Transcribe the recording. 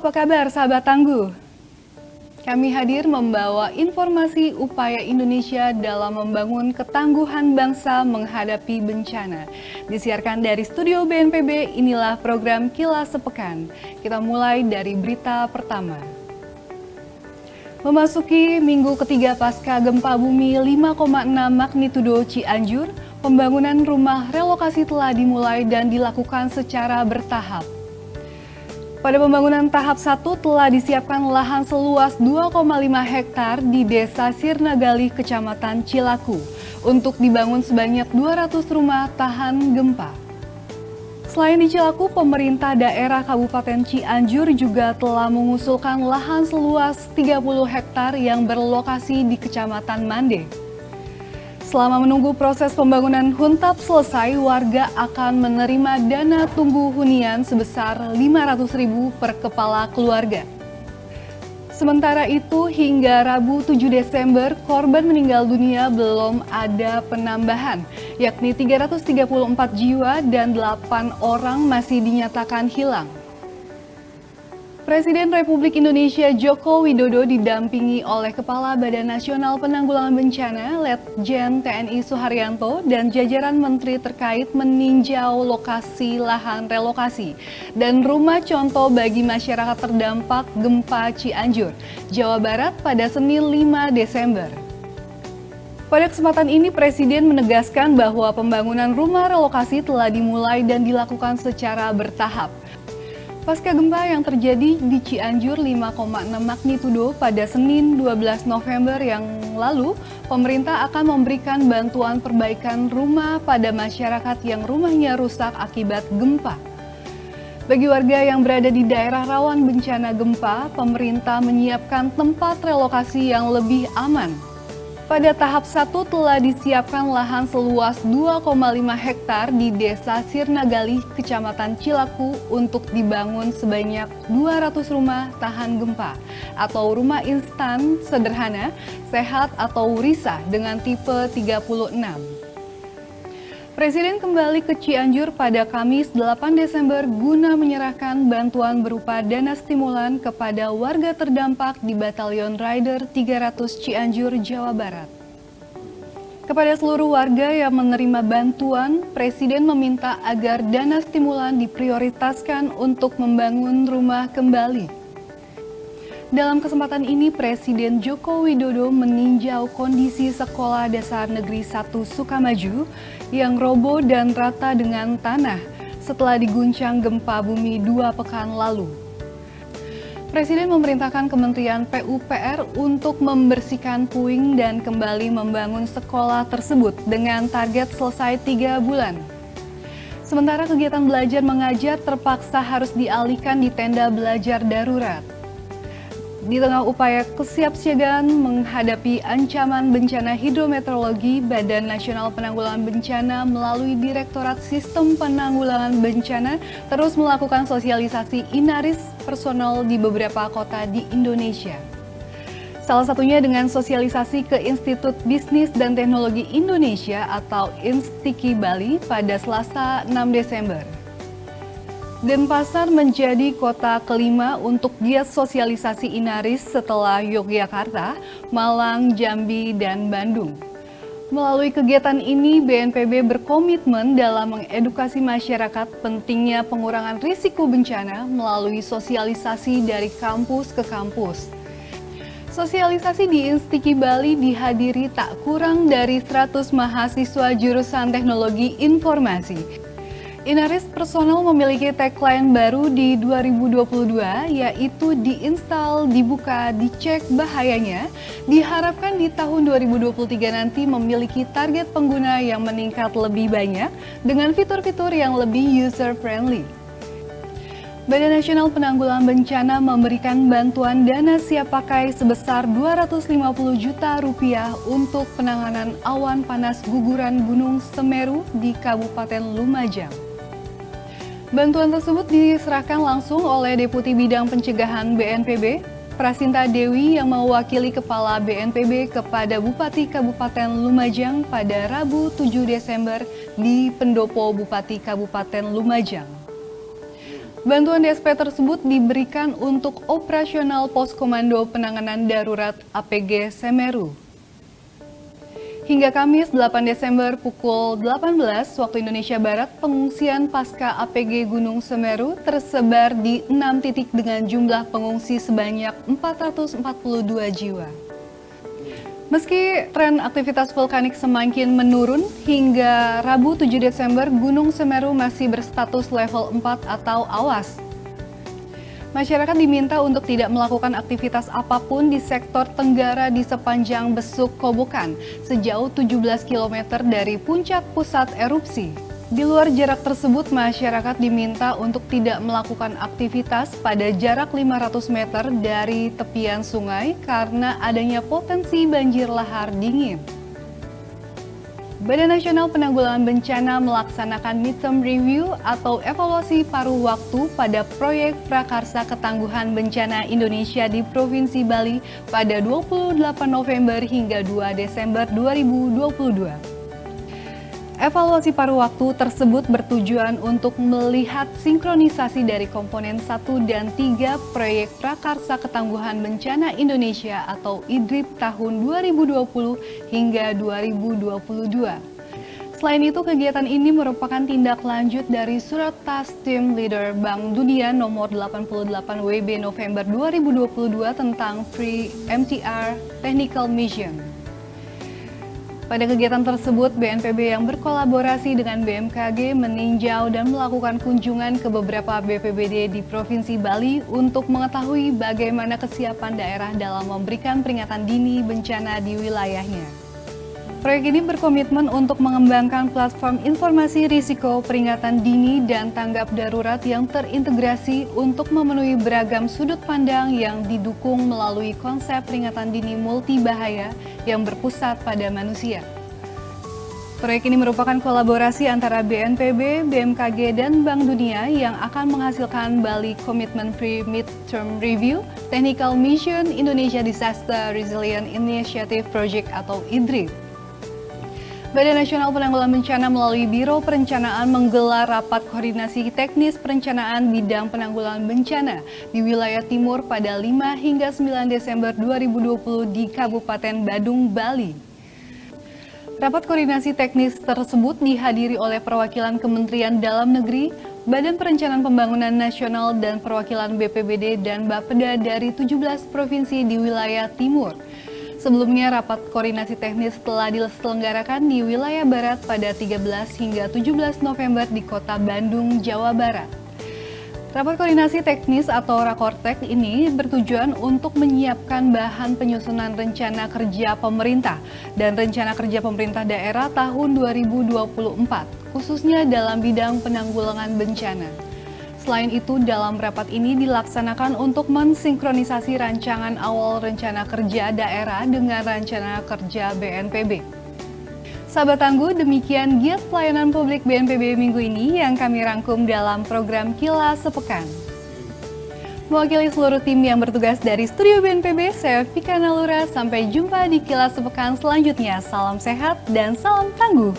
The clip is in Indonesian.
apa kabar sahabat Tangguh? Kami hadir membawa informasi upaya Indonesia dalam membangun ketangguhan bangsa menghadapi bencana. Disiarkan dari studio BNPB, inilah program Kilas Sepekan. Kita mulai dari berita pertama. Memasuki minggu ketiga pasca gempa bumi 5,6 magnitudo Cianjur, pembangunan rumah relokasi telah dimulai dan dilakukan secara bertahap. Pada pembangunan tahap 1 telah disiapkan lahan seluas 2,5 hektar di Desa Sirnagali, Kecamatan Cilaku, untuk dibangun sebanyak 200 rumah tahan gempa. Selain di Cilaku, pemerintah daerah Kabupaten Cianjur juga telah mengusulkan lahan seluas 30 hektar yang berlokasi di Kecamatan Mande. Selama menunggu proses pembangunan Huntap selesai, warga akan menerima dana tunggu hunian sebesar Rp500.000 per kepala keluarga. Sementara itu, hingga Rabu 7 Desember, korban meninggal dunia belum ada penambahan, yakni 334 jiwa dan 8 orang masih dinyatakan hilang. Presiden Republik Indonesia Joko Widodo didampingi oleh Kepala Badan Nasional Penanggulangan Bencana Letjen TNI Suharyanto dan jajaran menteri terkait meninjau lokasi lahan relokasi dan rumah contoh bagi masyarakat terdampak gempa Cianjur, Jawa Barat pada Senin 5 Desember. Pada kesempatan ini, Presiden menegaskan bahwa pembangunan rumah relokasi telah dimulai dan dilakukan secara bertahap. Pasca gempa yang terjadi di Cianjur 5,6 magnitudo pada Senin 12 November yang lalu, pemerintah akan memberikan bantuan perbaikan rumah pada masyarakat yang rumahnya rusak akibat gempa. Bagi warga yang berada di daerah rawan bencana gempa, pemerintah menyiapkan tempat relokasi yang lebih aman. Pada tahap 1 telah disiapkan lahan seluas 2,5 hektar di Desa Sirnagali, Kecamatan Cilaku untuk dibangun sebanyak 200 rumah tahan gempa atau rumah instan sederhana, sehat atau RISA dengan tipe 36. Presiden kembali ke Cianjur pada Kamis 8 Desember guna menyerahkan bantuan berupa dana stimulan kepada warga terdampak di Batalion Rider 300 Cianjur, Jawa Barat. Kepada seluruh warga yang menerima bantuan, Presiden meminta agar dana stimulan diprioritaskan untuk membangun rumah kembali. Dalam kesempatan ini, Presiden Joko Widodo meninjau kondisi Sekolah Dasar Negeri 1 Sukamaju yang roboh dan rata dengan tanah setelah diguncang gempa bumi 2 pekan lalu. Presiden memerintahkan Kementerian PUPR untuk membersihkan puing dan kembali membangun sekolah tersebut dengan target selesai 3 bulan. Sementara kegiatan belajar mengajar terpaksa harus dialihkan di tenda belajar darurat. Di tengah upaya kesiapsiagaan menghadapi ancaman bencana hidrometeorologi, Badan Nasional Penanggulangan Bencana melalui Direktorat Sistem Penanggulangan Bencana terus melakukan sosialisasi Inaris personal di beberapa kota di Indonesia. Salah satunya dengan sosialisasi ke Institut Bisnis dan Teknologi Indonesia atau INSTIKI Bali pada Selasa 6 Desember. Denpasar menjadi kota kelima untuk giat sosialisasi Inaris setelah Yogyakarta, Malang, Jambi, dan Bandung. Melalui kegiatan ini, BNPB berkomitmen dalam mengedukasi masyarakat pentingnya pengurangan risiko bencana melalui sosialisasi dari kampus ke kampus. Sosialisasi di INSTIKI Bali dihadiri tak kurang dari 100 mahasiswa jurusan Teknologi Informasi. Inaris Personal memiliki tagline baru di 2022, yaitu diinstal, dibuka, dicek bahayanya. Diharapkan di tahun 2023 nanti memiliki target pengguna yang meningkat lebih banyak dengan fitur-fitur yang lebih user-friendly. Badan Nasional Penanggulangan Bencana memberikan bantuan dana siap pakai sebesar Rp250 juta untuk penanganan awan panas guguran Gunung Semeru di Kabupaten Lumajang. Bantuan tersebut diserahkan langsung oleh Deputi Bidang Pencegahan BNPB, Prasinta Dewi yang mewakili Kepala BNPB kepada Bupati Kabupaten Lumajang pada Rabu 7 Desember di Pendopo Bupati Kabupaten Lumajang. Bantuan DSP tersebut diberikan untuk operasional Pos Komando Penanganan Darurat APG Semeru. Hingga Kamis 8 Desember pukul 18 waktu Indonesia Barat, pengungsian pasca APG Gunung Semeru tersebar di 6 titik dengan jumlah pengungsi sebanyak 442 jiwa. Meski tren aktivitas vulkanik semakin menurun, hingga Rabu 7 Desember Gunung Semeru masih berstatus level 4 atau awas. Masyarakat diminta untuk tidak melakukan aktivitas apapun di sektor tenggara di sepanjang Besuk Kobokan sejauh 17 km dari puncak pusat erupsi. Di luar jarak tersebut, masyarakat diminta untuk tidak melakukan aktivitas pada jarak 500 meter dari tepian sungai karena adanya potensi banjir lahar dingin. Badan Nasional Penanggulangan Bencana melaksanakan midterm review atau evaluasi paruh waktu pada proyek Prakarsa Ketangguhan Bencana Indonesia di Provinsi Bali pada 28 November hingga 2 Desember 2022. Evaluasi paruh waktu tersebut bertujuan untuk melihat sinkronisasi dari komponen 1 dan 3 proyek Prakarsa Ketangguhan Bencana Indonesia atau IDRIP tahun 2020 hingga 2022. Selain itu, kegiatan ini merupakan tindak lanjut dari Surat Tas Team Leader Bank Dunia nomor 88 WB November 2022 tentang Pre-MTR Technical Mission. Pada kegiatan tersebut, BNPB yang berkolaborasi dengan BMKG meninjau dan melakukan kunjungan ke beberapa BPBD di Provinsi Bali untuk mengetahui bagaimana kesiapan daerah dalam memberikan peringatan dini bencana di wilayahnya. Proyek ini berkomitmen untuk mengembangkan platform informasi risiko, peringatan dini, dan tanggap darurat yang terintegrasi untuk memenuhi beragam sudut pandang yang didukung melalui konsep peringatan dini multibahaya yang berpusat pada manusia. Proyek ini merupakan kolaborasi antara BNPB, BMKG, dan Bank Dunia yang akan menghasilkan Bali Commitment Pre-Midterm Review, Technical Mission Indonesia Disaster Resilient Initiative Project atau IDRIP. Badan Nasional Penanggulangan Bencana melalui Biro Perencanaan menggelar rapat koordinasi teknis perencanaan bidang penanggulangan bencana di wilayah timur pada 5 hingga 9 Desember 2020 di Kabupaten Badung, Bali. Rapat koordinasi teknis tersebut dihadiri oleh perwakilan Kementerian Dalam Negeri, Badan Perencanaan Pembangunan Nasional, dan perwakilan BPBD dan Bapeda dari 17 provinsi di wilayah timur. Sebelumnya, rapat koordinasi teknis telah diselenggarakan di wilayah Barat pada 13 hingga 17 November di Kota Bandung, Jawa Barat. Rapat koordinasi teknis atau Rakortek ini bertujuan untuk menyiapkan bahan penyusunan rencana kerja pemerintah dan rencana kerja pemerintah daerah tahun 2024, khususnya dalam bidang penanggulangan bencana. Selain itu, dalam rapat ini dilaksanakan untuk mensinkronisasi rancangan awal rencana kerja daerah dengan rencana kerja BNPB. Sahabat Tangguh, demikian giat pelayanan publik BNPB minggu ini yang kami rangkum dalam program Kilas Sepekan. Mewakili seluruh tim yang bertugas dari Studio BNPB, saya Vika Nalura. Sampai jumpa di Kilas Sepekan selanjutnya. Salam sehat dan salam tangguh.